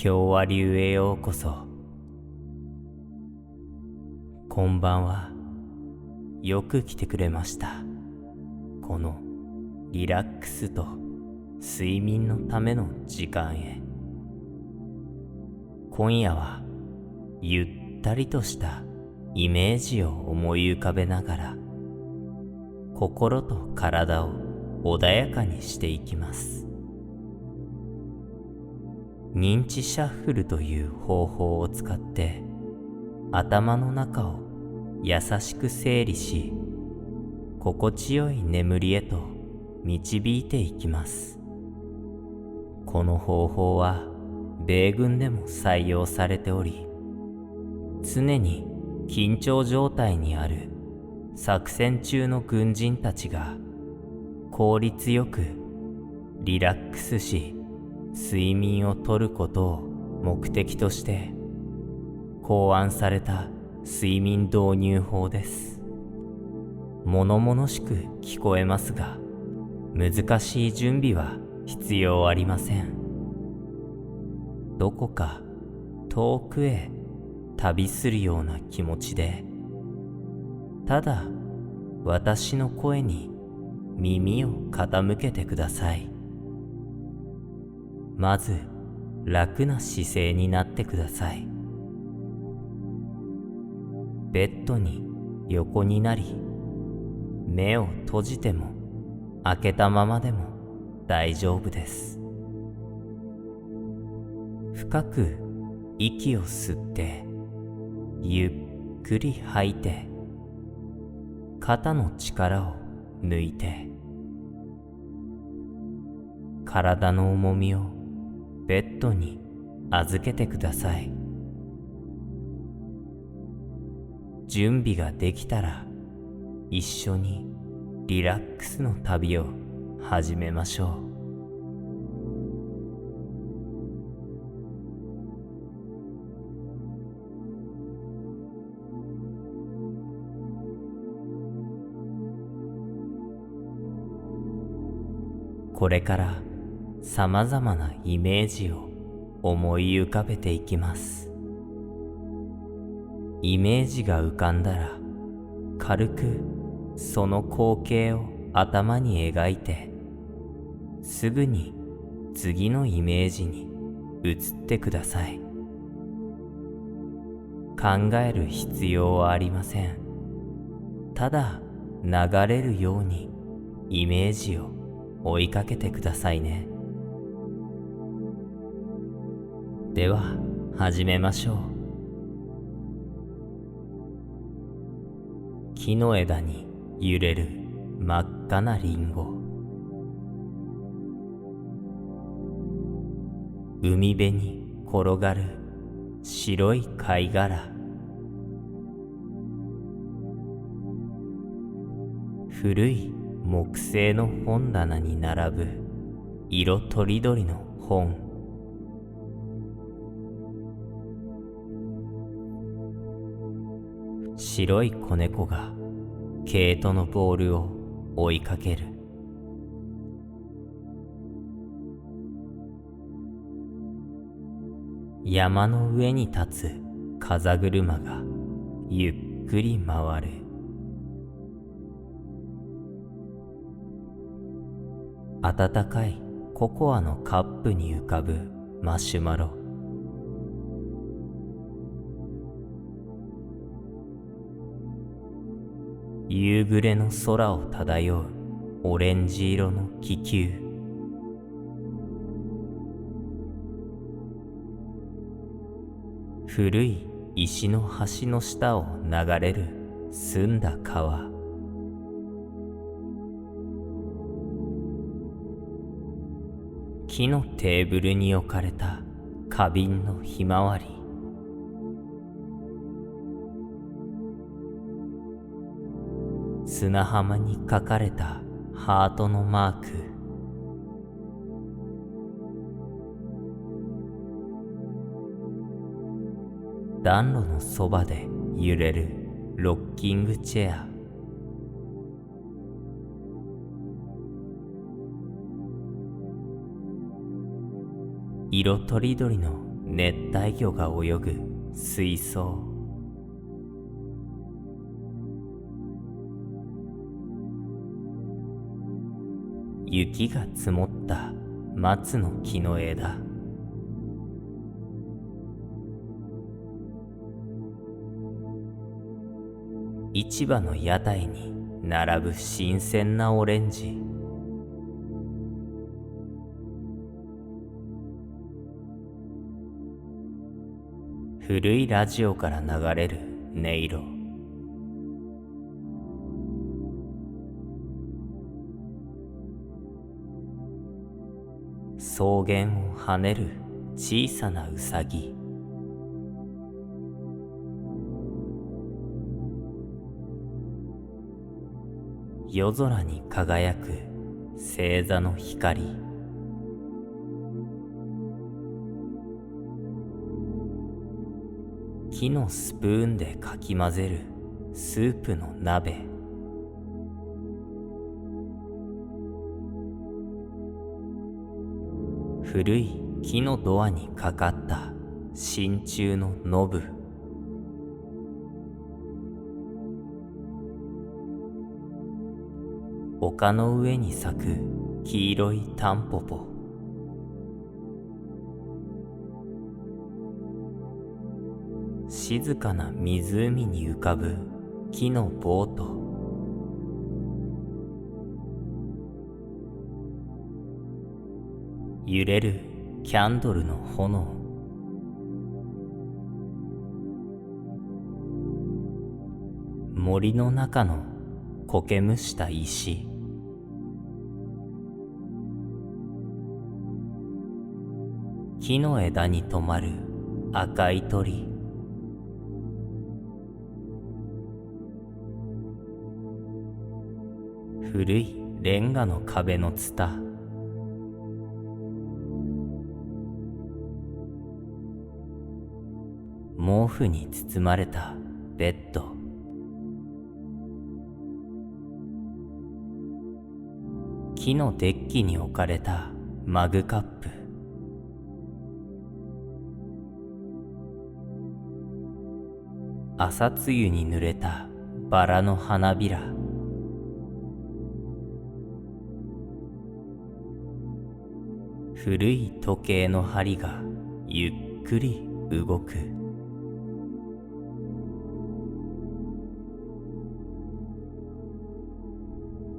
京和流へようこそ。こんばんは。よく来てくれました。このリラックスと睡眠のための時間へ。今夜はゆったりとしたイメージを思い浮かべながら心と体を穏やかにしていきます。認知シャッフルという方法を使って頭の中を優しく整理し、心地よい眠りへと導いていきます。この方法は米軍でも採用されており、常に緊張状態にある作戦中の軍人たちが効率よくリラックスし睡眠をとることを目的として考案された睡眠導入法です。物々しく聞こえますが、難しい準備は必要ありません。どこか遠くへ旅するような気持ちで、ただ私の声に耳を傾けてください。まず楽な姿勢になってください。ベッドに横になり、目を閉じても開けたままでも大丈夫です。深く息を吸ってゆっくり吐いて、肩の力を抜いて、体の重みをベッドに預けてください。準備ができたら一緒にリラックスの旅を始めましょう。これからさまざまなイメージを思い浮かべていきます。イメージが浮かんだら軽くその光景を頭に描いて、すぐに次のイメージに移ってください。考える必要はありません。ただ流れるようにイメージを追いかけてくださいね。では始めましょう。木の枝に揺れる真っ赤なリンゴ。海辺に転がる白い貝殻。古い木製の本棚に並ぶ色とりどりの本。白い子猫が毛糸のボールを追いかける。山の上に立つ風車がゆっくり回る。温かいココアのカップに浮かぶマシュマロ。夕暮れの空を漂うオレンジ色の気球。古い石の橋の下を流れる澄んだ川。木のテーブルに置かれた花瓶のひまわり。砂浜に描かれたハートのマーク。暖炉のそばで揺れるロッキングチェア。色とりどりの熱帯魚が泳ぐ水槽。雪が積もった松の木の枝。市場の屋台に並ぶ新鮮なオレンジ。古いラジオから流れる音色。草原を跳ねる小さなウサギ。夜空に輝く星座の光。木のスプーンでかき混ぜるスープの鍋。古い木のドアにかかった真鍮のノブ。丘の上に咲く黄色いタンポポ。静かな湖に浮かぶ木のボート。揺れるキャンドルの炎。森の中の苔むした石。木の枝に止まる赤い鳥。古いレンガの壁のツタ。毛布に包まれたベッド。木のデッキに置かれたマグカップ。朝露に濡れたバラの花びら。古い時計の針がゆっくり動く。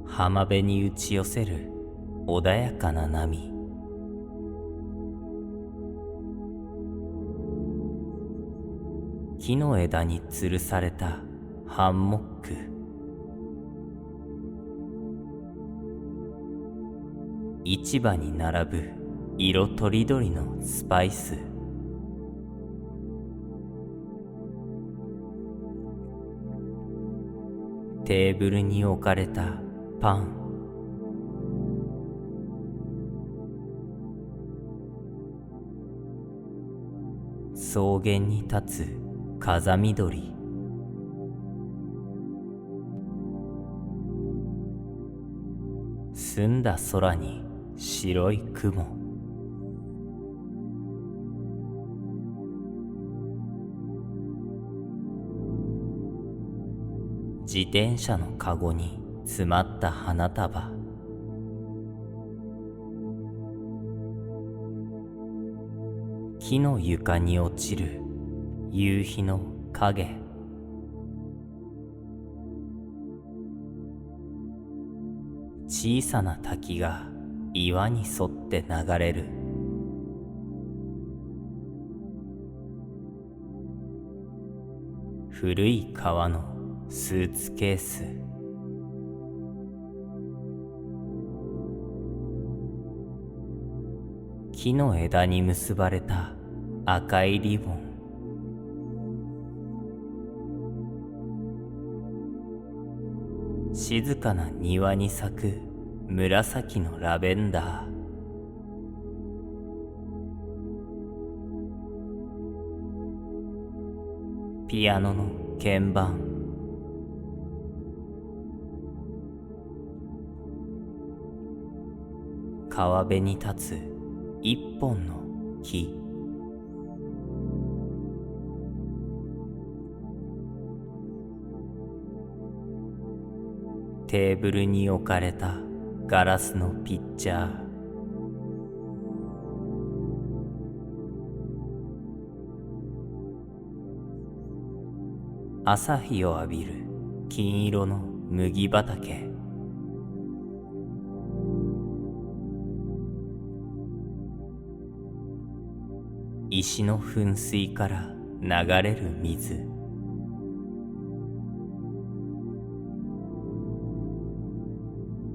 浜辺に打ち寄せる穏やかな波。木の枝に吊るされたハンモック。市場に並ぶ色とりどりのスパイス。テーブルに置かれたパン。草原に立つ風見鶏。澄んだ空に白い雲。自転車のかごに詰まった花束。木の床に落ちる夕日の影。小さな滝が岩に沿って流れる。古い革のスーツケース。木の枝に結ばれた赤いリボン。静かな庭に咲く紫のラベンダー。ピアノの鍵盤。川辺に立つ一本の木。テーブルに置かれたガラスのピッチャー。朝日を浴びる金色の麦畑。石の噴水から流れる水。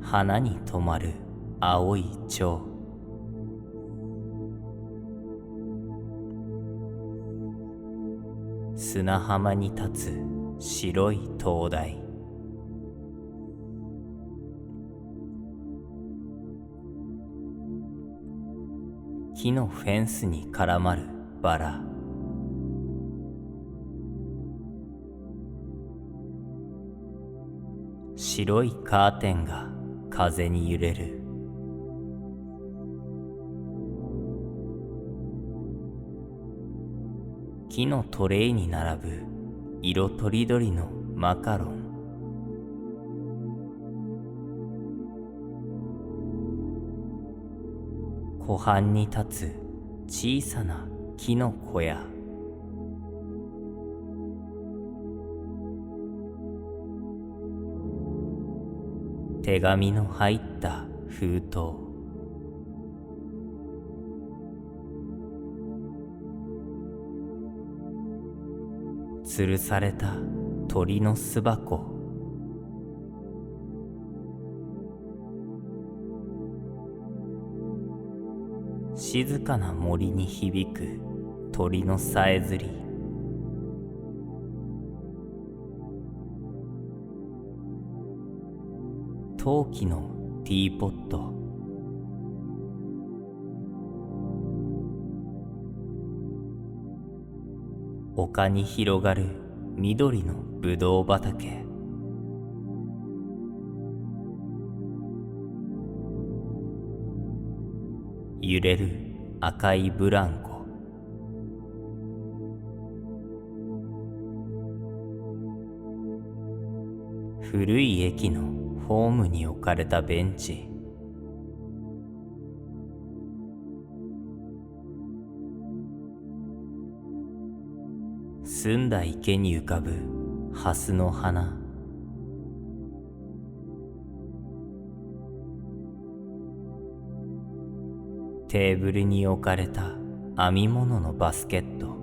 花に止まる青い蝶。砂浜に立つ白い灯台。木のフェンスに絡まるバラ。白いカーテンが風に揺れる。木のトレイに並ぶ色とりどりのマカロン。湖畔に立つ小さな木の小屋。手紙の入った封筒。吊るされた鳥の巣箱。静かな森に響く鳥のさえずり。陶器のティーポット。丘に広がる緑のぶどう畑。揺れる赤いブランコ。古い駅のホームに置かれたベンチ。澄んだ池に浮かぶハスの花。テーブルに置かれた編み物のバスケット。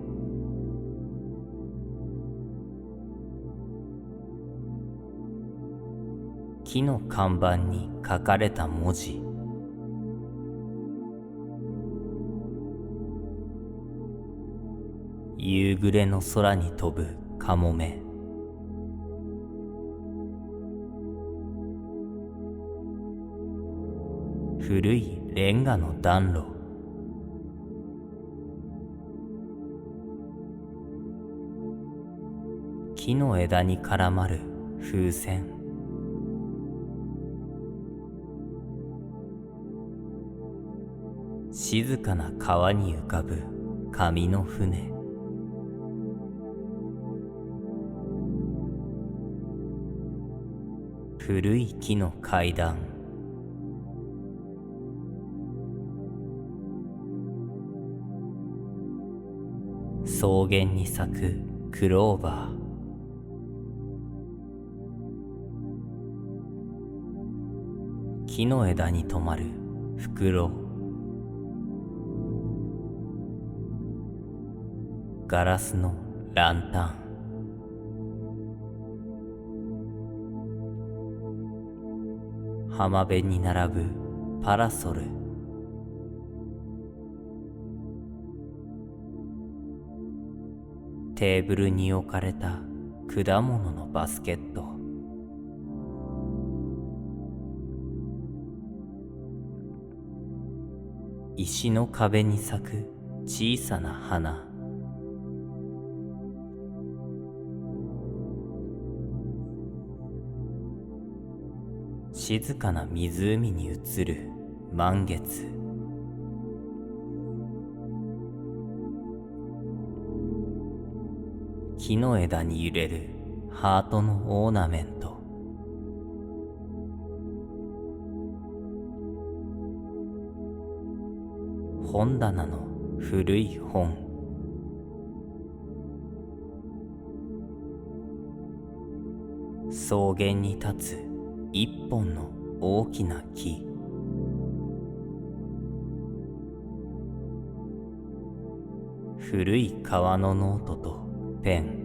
木の看板に書かれた文字。夕暮れの空に飛ぶカモメ。古いレンガの暖炉。木の枝に絡まる風船。静かな川に浮かぶ紙の船。古い木の階段。草原に咲くクローバー。木の枝に止まるフクロウ。ガラスのランタン。浜辺に並ぶパラソル。テーブルに置かれた果物のバスケット。石の壁に咲く小さな花。静かな湖に映る満月。木の枝に揺れるハートのオーナメント。本棚の古い本。草原に立つ一本の大きな木。古い革のノートとペン。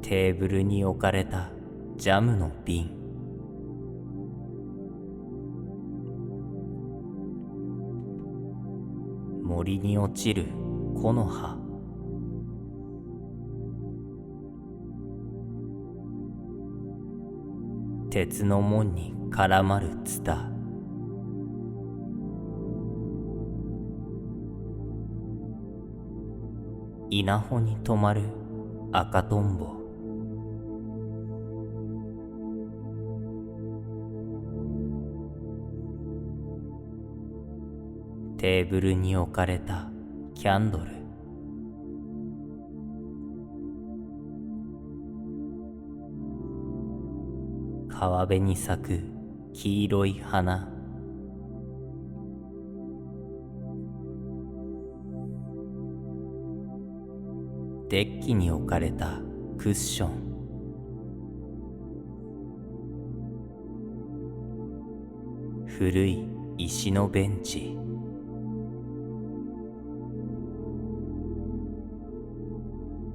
テーブルに置かれたジャムの瓶。森に落ちる木の葉。鉄の門に絡まるツタ。稲穂に止まる赤とんぼ。テーブルに置かれたキャンドル。川辺に咲く黄色い花。デッキに置かれたクッション。古い石のベンチ。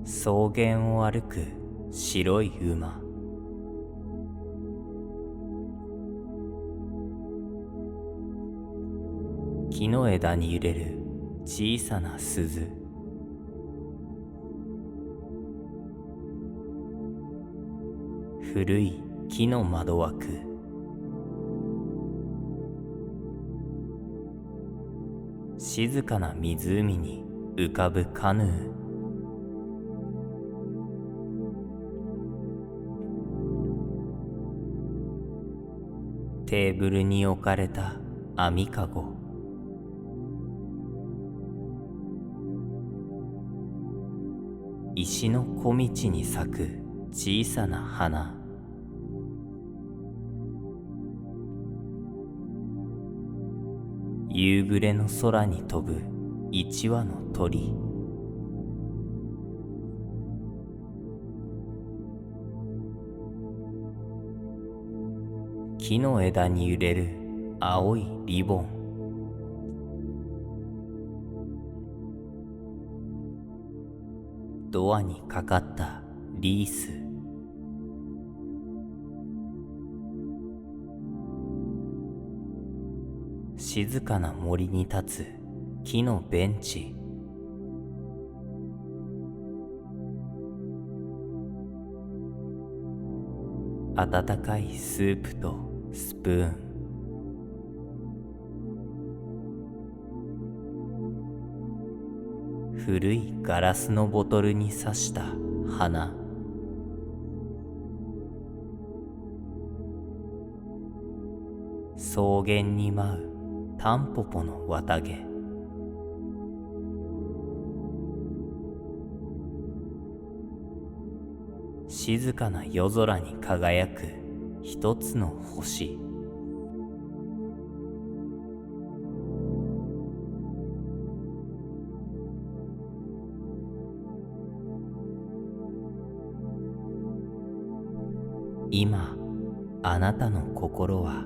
草原を歩く白い馬。木の枝に揺れる小さな鈴。古い木の窓枠。静かな湖に浮かぶカヌー。テーブルに置かれた網かご。石の小道に咲く小さな花。夕暮れの空に飛ぶ一羽の鳥。木の枝に揺れる青いリボン。ドアにかかったリース。静かな森に立つ木のベンチ。温かいスープとスプーン。古いガラスのボトルに刺した花。草原に舞うタンポポの綿毛。静かな夜空に輝く一つの星。今、あなたの心は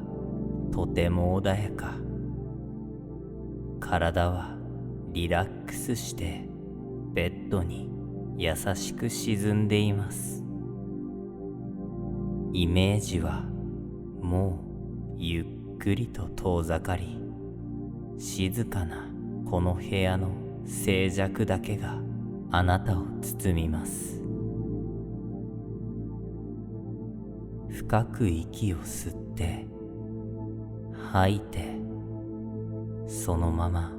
とても穏やか。体はリラックスしてベッドに優しく沈んでいます。イメージはもうゆっくりと遠ざかり、静かなこの部屋の静寂だけがあなたを包みます。深く息を吸って吐いて、そのまま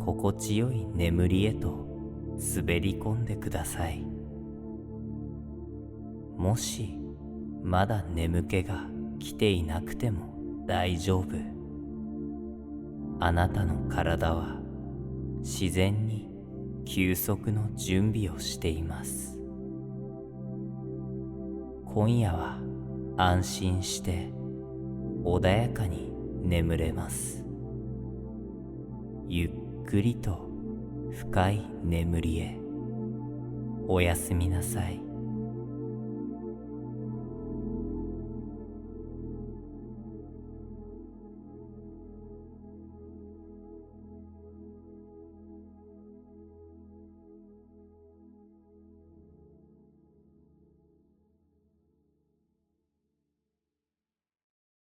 心地よい眠りへと滑り込んでください。もしまだ眠気が来ていなくても大丈夫。あなたの体は自然に休息の準備をしています。今夜は安心して穏やかに眠れます。ゆっくりと深い眠りへおやすみなさい。